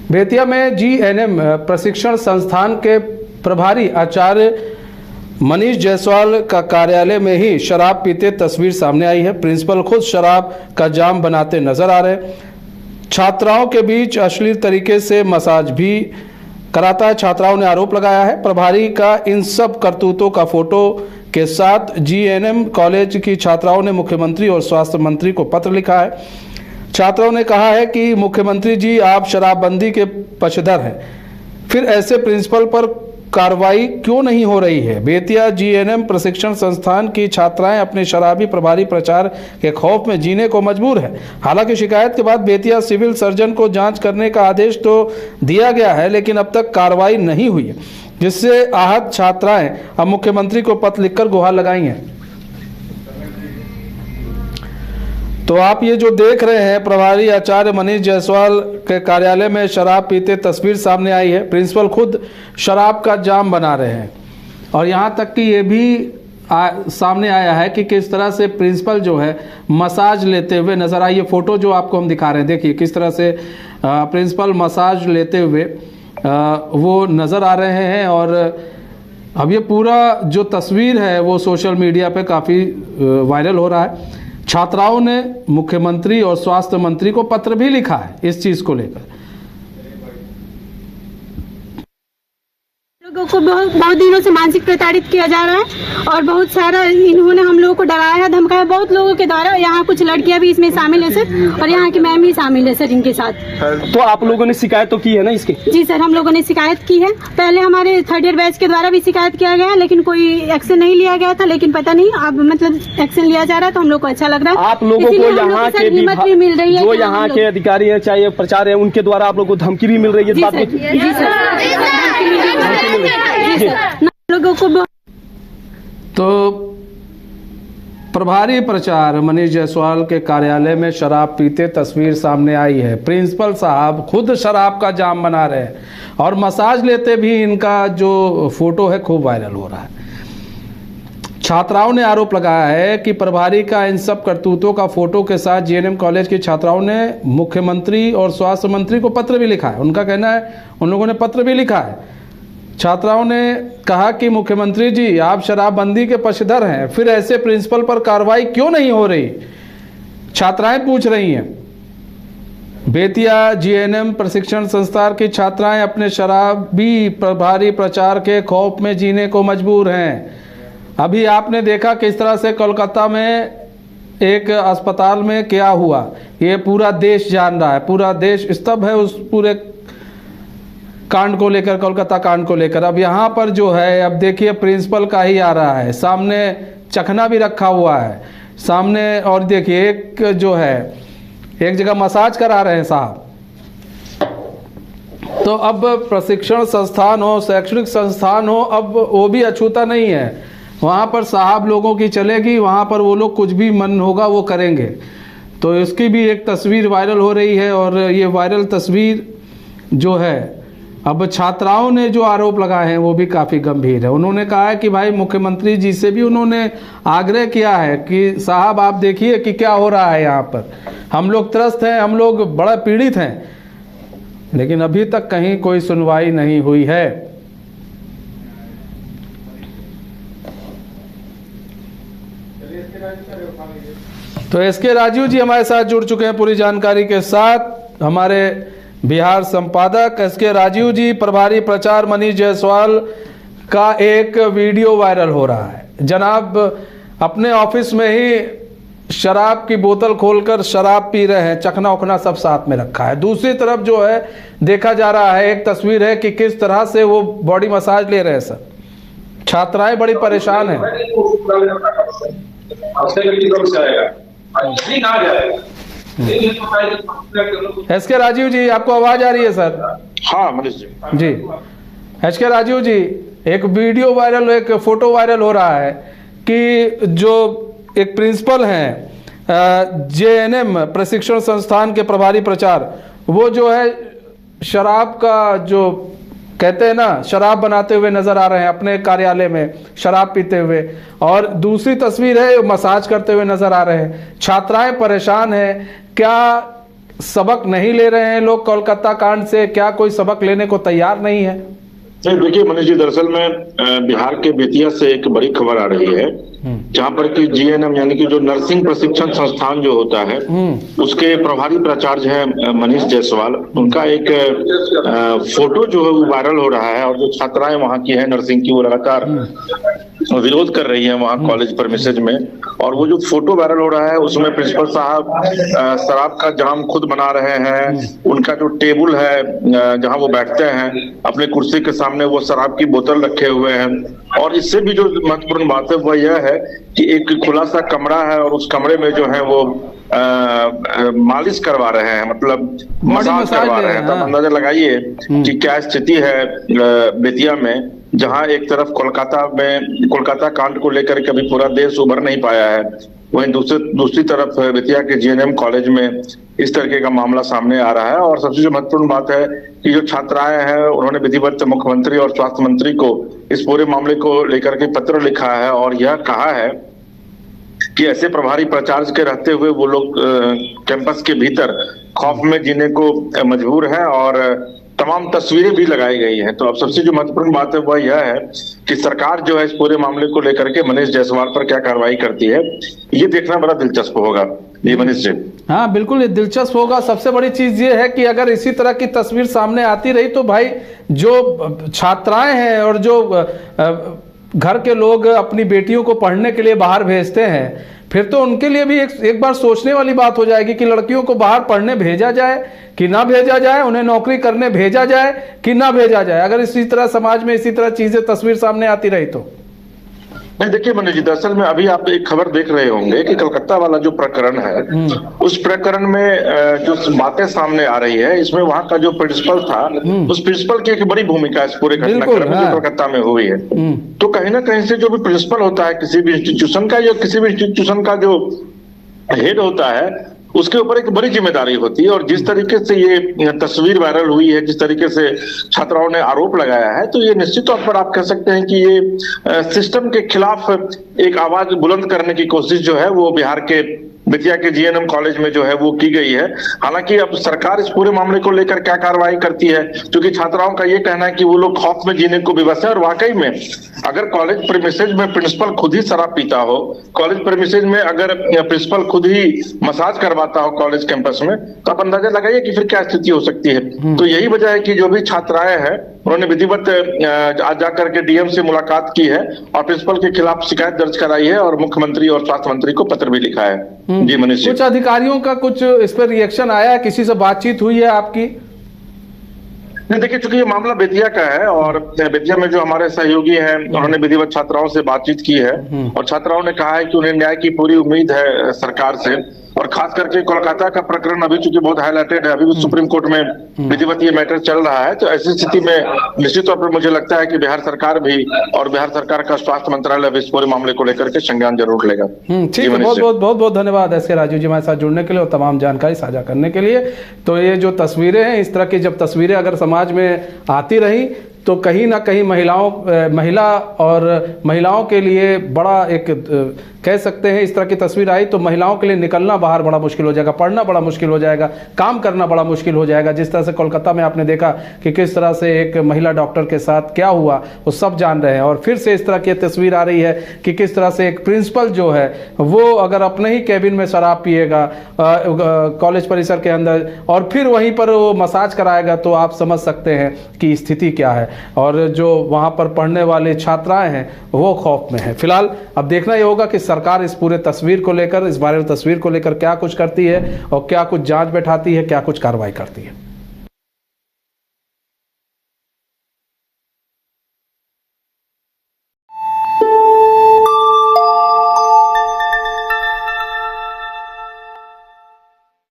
बेतिया में जीएनएम प्रशिक्षण संस्थान के प्रभारी आचार्य मनीष जायसवाल का कार्यालय में ही शराब पीते तस्वीर सामने आई है। प्रिंसिपल खुद शराब का जाम बनाते नजर आ रहे। छात्राओं के बीच अश्लील तरीके से मसाज भी कराता है। छात्राओं ने आरोप लगाया है प्रभारी का इन सब करतूतों का फोटो के साथ जीएनएम कॉलेज की छात्राओं ने मुख्यमंत्री और स्वास्थ्य मंत्री को पत्र लिखा है। छात्राओं ने कहा है कि मुख्यमंत्री जी आप शराबबंदी के पक्षधर हैं, फिर ऐसे प्रिंसिपल पर कार्रवाई क्यों नहीं हो रही है। बेतिया जीएनएम प्रशिक्षण संस्थान की छात्राएं अपने शराबी प्रभारी प्रचार के खौफ में जीने को मजबूर है। हालांकि शिकायत के बाद बेतिया सिविल सर्जन को जांच करने का आदेश तो दिया गया है, लेकिन अब तक कार्रवाई नहीं हुई है, जिससे आहत छात्राएं अब मुख्यमंत्री को पत्र लिखकर गुहार लगाई हैं। तो आप ये जो देख रहे हैं प्रभारी आचार्य मनीष जायसवाल के कार्यालय में शराब पीते तस्वीर सामने आई है। प्रिंसिपल खुद शराब का जाम बना रहे हैं और यहाँ तक कि ये भी सामने आया है कि किस तरह से प्रिंसिपल जो है मसाज लेते हुए नजर आई। ये फोटो जो आपको हम दिखा रहे हैं, देखिए किस तरह से प्रिंसिपल मसाज लेते हुए वो नज़र आ रहे हैं। और अब ये पूरा जो तस्वीर है वो सोशल मीडिया पे काफ़ी वायरल हो रहा है। छात्राओं ने मुख्यमंत्री और स्वास्थ्य मंत्री को पत्र भी लिखा है इस चीज़ को लेकर। लोगों को बहुत दिनों से मानसिक प्रताड़ित किया जा रहा है और बहुत सारा इन्होंने हम लोगों को डराया धमकाया बहुत लोगों के द्वारा। यहाँ कुछ लड़कियां भी इसमें शामिल है सर, और यहाँ की मैम भी शामिल है सर इनके साथ। तो आप लोगों ने शिकायत तो की है ना इसकी? जी सर, हम लोगों ने शिकायत की है। पहले हमारे थर्ड ईयर बैच के द्वारा भी शिकायत किया गया, लेकिन कोई एक्शन नहीं लिया गया था। लेकिन पता नहीं अब मतलब एक्शन लिया जा रहा है तो हम लोग को अच्छा लग रहा है। आप लोगों को यहाँ के हिम्मत भी मिल रही है, जो यहाँ के अधिकारी है चाहे प्रचार है, उनके द्वारा आप लोगों को धमकी भी मिल रही है। जी सर, लोगों को तो प्रभारी प्रचार मनीष जायसवाल के कार्यालय में शराब पीते तस्वीर सामने आई है। प्रिंसिपल साहब खुद शराब का जाम बना रहे हैं और मसाज लेते भी इनका जो फोटो है खूब वायरल हो रहा है। छात्राओं ने आरोप लगाया है कि प्रभारी का इन सब करतूतों का फोटो के साथ जीएनएम कॉलेज की छात्राओं ने मुख्यमंत्री और स्वास्थ्य मंत्री को पत्र भी लिखा है। उनका कहना है उन लोगों ने पत्र भी लिखा है। छात्राओं ने कहा कि मुख्यमंत्री जी आप शराबबंदी के पक्षधर हैं, फिर ऐसे प्रिंसिपल पर कार्रवाई क्यों नहीं हो रही, छात्राएं पूछ रही हैं। बेतिया जीएनएम प्रशिक्षण संस्थान की छात्राएं अपने शराबी प्रभारी प्रचार के खौफ में जीने को मजबूर हैं। अभी आपने देखा किस तरह से कोलकाता में एक अस्पताल में क्या हुआ, ये पूरा देश जान रहा है, पूरा देश स्तब्ध है उस पूरे कांड को लेकर, कोलकाता कांड को लेकर। अब यहाँ पर जो है अब देखिए प्रिंसिपल का ही आ रहा है, सामने चखना भी रखा हुआ है सामने, और देखिए एक जो है एक जगह मसाज करा रहे हैं साहब। तो अब प्रशिक्षण संस्थान हो, शैक्षणिक संस्थान हो, अब वो भी अछूता नहीं है। वहाँ पर साहब लोगों की चलेगी, वहाँ पर वो लोग कुछ भी मन होगा वो करेंगे। तो इसकी भी एक तस्वीर वायरल हो रही है और ये वायरल तस्वीर जो है अब छात्राओं ने जो आरोप लगाए हैं वो भी काफ़ी गंभीर है। उन्होंने कहा है कि भाई मुख्यमंत्री जी से भी उन्होंने आग्रह किया है कि साहब आप देखिए कि क्या हो रहा है यहाँ पर, हम लोग त्रस्त हैं, हम लोग बड़ा पीड़ित हैं, लेकिन अभी तक कहीं कोई सुनवाई नहीं हुई है। तो एसके राजीव जी हमारे साथ जुड़ चुके हैं पूरी जानकारी के साथ। हमारे बिहार संपादक एसके राजीव जी, प्रभारी प्रचार मनीष जायसवाल का एक वीडियो वायरल हो रहा है। जनाब अपने ऑफिस में ही शराब की बोतल खोलकर शराब पी रहे हैं, चखना उखना सब साथ में रखा है। दूसरी तरफ जो है देखा जा रहा है, एक तस्वीर है कि किस तरह से वो बॉडी मसाज ले रहे हैं सर। छात्राएं बड़ी परेशान हैं। एसके राजीव जी आपको आवाज आ रही है सर? हाँ मनीष जी। एसके राजीव जी, एक वीडियो वायरल, एक फोटो वायरल हो रहा है कि जो एक प्रिंसिपल हैं जेएनएम प्रशिक्षण संस्थान के प्रभारी प्रचार, वो जो है शराब का जो कहते हैं ना, शराब बनाते हुए नजर आ रहे हैं अपने कार्यालय में, शराब पीते हुए। और दूसरी तस्वीर है मसाज करते हुए नजर आ रहे हैं। छात्राएं परेशान हैं। क्या सबक नहीं ले रहे हैं लोग कोलकाता कांड से? क्या कोई सबक लेने को तैयार नहीं है? नहीं, देखिए मनीष जी, दरअसल में बिहार के बेतिया से एक बड़ी खबर आ रही है, जहां पर कि जीएनएम यानी कि जो नर्सिंग प्रशिक्षण संस्थान जो होता है उसके प्रभारी प्राचार्य हैं मनीष जायसवाल, उनका एक फोटो जो है वो वायरल हो रहा है, और जो छात्राएं वहां की हैं नर्सिंग की वो लगातार विरोध कर रही है वहां कॉलेज प्रेमिसेज में। और वो जो फोटो वायरल हो रहा है उसमें प्रिंसिपल साहब शराब का जाम खुद बना रहे हैं, उनका जो टेबल है जहां वो बैठते हैं अपने कुर्सी के सामने वो शराब की बोतल रखे हुए हैं। और इससे भी जो महत्वपूर्ण बात है वह यह है कि एक खुला सा कमरा है और उस कमरे में जो है वो मालिश करवा रहे हैं, मतलब मसाज करवा रहे हैं। तब अंदाजा लगाइए कि क्या स्थिति है बेतिया में, जहां एक तरफ कोलकाता कांड को लेकर के अभी पूरा देश उभर नहीं पाया है, वहीं दूसरी तरफ बेतिया के जीएनएम कॉलेज में इस तरीके का मामला सामने आ रहा है। और सबसे जो महत्वपूर्ण बात है कि जो छात्राएं हैं उन्होंने विधिवत मुख्यमंत्री और स्वास्थ्य मंत्री को इस पूरे मामले को लेकर के पत्र लिखा है और यह कहा है कि ऐसे प्रभारी प्राचार्य के रहते हुए वो लोग कैंपस के भीतर खौफ में जीने को मजबूर हैं, और तमाम तस्वीरें भी लगाई गई हैं। तो अब सबसे जो महत्वपूर्ण बात है वह यह है कि सरकार जो है इस पूरे मामले को लेकर के मनीष जायसवाल पर क्या कार्रवाई करती है, ये देखना बड़ा दिलचस्प होगा। जी मनीष जी। हाँ बिल्कुल, ये दिलचस्प होगा। सबसे बड़ी चीज ये है कि अगर इसी तरह की तस्वीर सामने आती रही तो भाई जो छात्राएं हैं और जो घर के लोग अपनी बेटियों को पढ़ने के लिए बाहर भेजते हैं, फिर तो उनके लिए भी एक बार सोचने वाली बात हो जाएगी कि लड़कियों को बाहर पढ़ने भेजा जाए कि ना भेजा जाए, उन्हें नौकरी करने भेजा जाए कि ना भेजा जाए, अगर इसी तरह समाज में इसी तरह चीजें तस्वीर सामने आती रही तो। नहीं, देखिए मनीष जी, दरअसल में अभी आप एक खबर देख रहे होंगे कि कलकत्ता वाला जो प्रकरण है उस प्रकरण में जो बातें सामने आ रही है, इसमें वहां का जो प्रिंसिपल था उस प्रिंसिपल की एक बड़ी भूमिका इस पूरे घटनाक्रम में जो कलकत्ता में हुई है। तो कहीं ना कहीं से जो भी प्रिंसिपल होता है किसी भी इंस्टीट्यूशन का, या किसी भी इंस्टीट्यूशन का जो हेड होता है, उसके ऊपर एक बड़ी जिम्मेदारी होती है। और जिस तरीके से ये तस्वीर वायरल हुई है, जिस तरीके से छात्राओं ने आरोप लगाया है, तो ये निश्चित तौर पर आप कह सकते हैं कि ये सिस्टम के खिलाफ एक आवाज बुलंद करने की कोशिश जो है वो बिहार के बेतिया के जीएनएम कॉलेज में जो है वो की गई है। हालांकि अब सरकार इस पूरे मामले को लेकर क्या कार्रवाई करती है, क्योंकि छात्राओं का ये कहना है कि वो लोग खौफ में जीने को विवश है। और वाकई में अगर कॉलेज प्रीमिसेस में प्रिंसिपल खुद ही शराब पीता हो, कॉलेज प्रीमिसेस में अगर प्रिंसिपल खुद ही मसाज करवाता हो कॉलेज कैंपस में, तो आप अंदाजा लगाइए कि फिर क्या स्थिति हो सकती है। तो यही वजह है कि जो भी छात्राएं हैं उन्होंने विधिवत आज जाकर के डीएम से मुलाकात की है और प्रिंसिपल के खिलाफ शिकायत दर्ज कराई है और मुख्यमंत्री और स्वास्थ्य मंत्री को पत्र भी लिखा है। जी मनीष, कुछ अधिकारियों का कुछ इस पर रिएक्शन आया है? किसी से बातचीत हुई है आपकी? नहीं, देखिए चूंकि ये मामला बेतिया का है और बेतिया में जो हमारे सहयोगी हैं उन्होंने विधिवत छात्राओं से बातचीत की है और छात्राओं ने कहा है कि उन्हें न्याय की पूरी उम्मीद है सरकार से। और खास करके कोलकाता का प्रकरण अभी चूंकि बहुत हाईलाइटेड है, अभी भी सुप्रीम कोर्ट में विधिवत ये मैटर चल रहा है, तो ऐसी स्थिति में निश्चित तौर पर मुझे लगता है कि बिहार सरकार भी और बिहार सरकार का स्वास्थ्य मंत्रालय भी इस पूरे मामले को लेकर के संज्ञान जरूर लेगा। ठीक है, बहुत धन्यवाद एस के राजू जी हमारे साथ जुड़ने के लिए और तमाम जानकारी साझा करने के लिए। तो ये जो तस्वीरें हैं, इस तरह की जब तस्वीरें अगर समाज में आती रही तो कहीं ना कहीं महिलाओं के लिए बड़ा एक कह सकते हैं, इस तरह की तस्वीर आई तो महिलाओं के लिए निकलना बाहर बड़ा मुश्किल हो जाएगा, पढ़ना बड़ा मुश्किल हो जाएगा, काम करना बड़ा मुश्किल हो जाएगा। जिस तरह से कोलकाता में आपने देखा कि किस तरह से एक महिला डॉक्टर के साथ क्या हुआ वो सब जान रहे हैं, और फिर से इस तरह की तस्वीर आ रही है कि किस तरह से एक प्रिंसिपल जो है वो अगर अपने ही कैबिन में शराब पिएगा कॉलेज परिसर के अंदर और फिर वहीं पर वो मसाज कराएगा, तो आप समझ सकते हैं कि स्थिति क्या है। और जो वहाँ पर पढ़ने वाले छात्राएं हैं वो खौफ में हैं। फिलहाल अब देखना ये होगा कि सरकार इस पूरे तस्वीर को लेकर, इस वायरल तस्वीर को लेकर क्या कुछ करती है और क्या कुछ जांच बैठाती है, क्या कुछ कार्रवाई करती है।